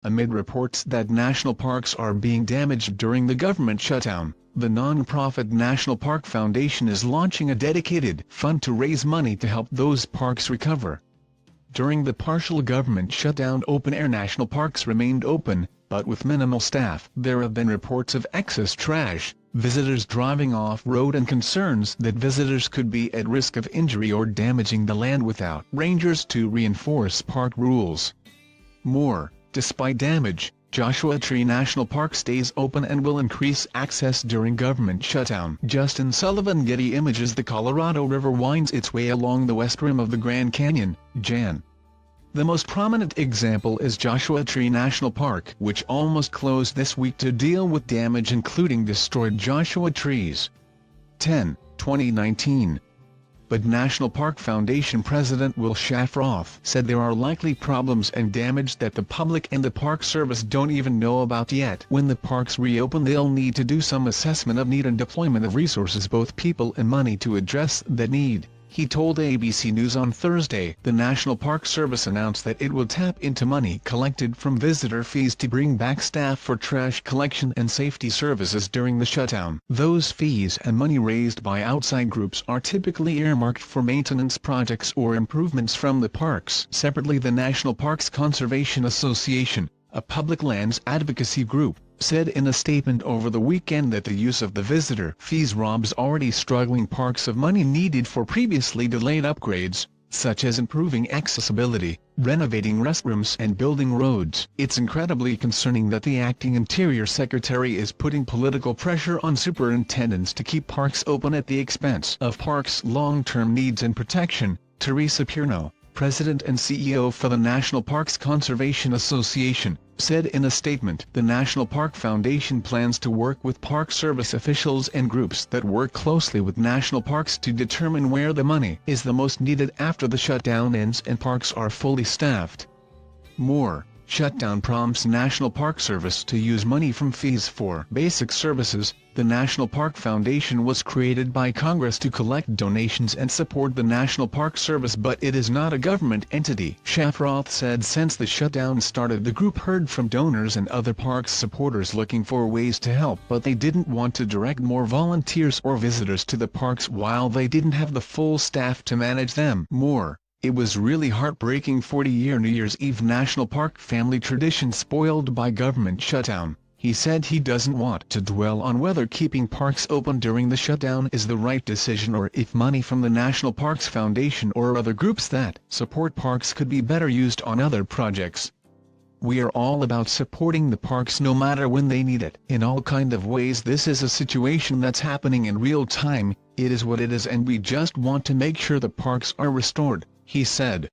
Amid reports that national parks are being damaged during the government shutdown, the non-profit National Park Foundation is launching a dedicated fund to raise money to help those parks recover. During the partial government shutdown, open-air national parks remained open, but with minimal staff. There have been reports of excess trash, visitors driving off-road, and concerns that visitors could be at risk of injury or damaging the land without rangers to reinforce park rules. More, despite damage, Joshua Tree National Park stays open and will increase access during government shutdown. Justin Sullivan, Getty Images. The Colorado River winds its way along the west rim of the Grand Canyon, Jan. The most prominent example is Joshua Tree National Park, which almost closed this week to deal with damage including destroyed Joshua trees. 2019. But National Park Foundation President Will Shafroth said there are likely problems and damage that the public and the Park Service don't even know about yet. When the parks reopen, they'll need to do some assessment of need and deployment of resources, both people and money, to address that need, he told ABC News on Thursday. The National Park Service announced that it will tap into money collected from visitor fees to bring back staff for trash collection and safety services during the shutdown. Those fees and money raised by outside groups are typically earmarked for maintenance projects or improvements from the parks. Separately, the National Parks Conservation Association, a public lands advocacy group, said in a statement over the weekend that the use of the visitor fees robs already struggling parks of money needed for previously delayed upgrades, such as improving accessibility, renovating restrooms, and building roads. It's incredibly concerning that the acting Interior Secretary is putting political pressure on superintendents to keep parks open at the expense of parks' long-term needs and protection, Teresa Pierno, President and CEO for the National Parks Conservation Association, said in a statement. The National Park Foundation plans to work with Park Service officials and groups that work closely with national parks to determine where the money is the most needed after the shutdown ends and parks are fully staffed. More, shutdown prompts National Park Service to use money from fees for basic services. The National Park Foundation was created by Congress to collect donations and support the National Park Service, but it is not a government entity, Shafroth said. Since the shutdown started, the group heard from donors and other parks supporters looking for ways to help, but they didn't want to direct more volunteers or visitors to the parks while they didn't have the full staff to manage them. More, it was really heartbreaking 40-year New Year's Eve National Park family tradition spoiled by government shutdown. He said he doesn't want to dwell on whether keeping parks open during the shutdown is the right decision or if money from the National Parks Foundation or other groups that support parks could be better used on other projects. We are all about supporting the parks no matter when they need it, in all kind of ways. This is a situation that's happening in real time, it is what it is, and we just want to make sure the parks are restored, he said.